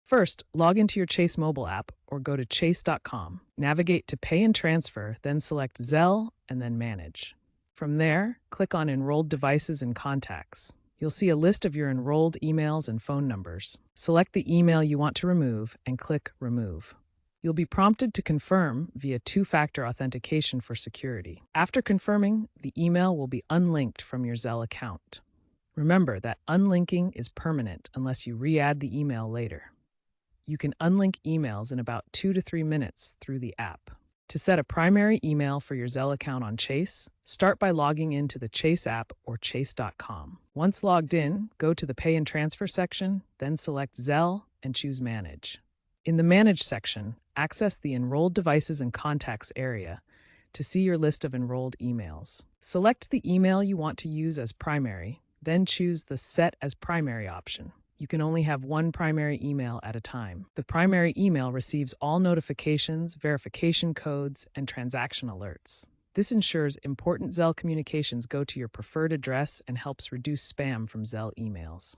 First, log into your Chase mobile app or go to chase.com. Navigate to Pay and Transfer, then select Zelle and then Manage. From there, click on Enrolled Devices and Contacts. You'll see a list of your enrolled emails and phone numbers. Select the email you want to remove and click Remove. You'll be prompted to confirm via two-factor authentication for security. After confirming, the email will be unlinked from your Zelle account. Remember that unlinking is permanent unless you re-add the email later. You can unlink emails in about 2 to 3 minutes through the app. To set a primary email for your Zelle account on Chase, start by logging into the Chase app or chase.com. Once logged in, go to the Pay and Transfer section, then select Zelle and choose Manage. In the Manage section, access the Enrolled Devices and Contacts area to see your list of enrolled emails. Select the email you want to use as primary, then choose the Set as Primary option. You can only have one primary email at a time. The primary email receives all notifications, verification codes, and transaction alerts. This ensures important Zelle communications go to your preferred address and helps reduce spam from Zelle emails.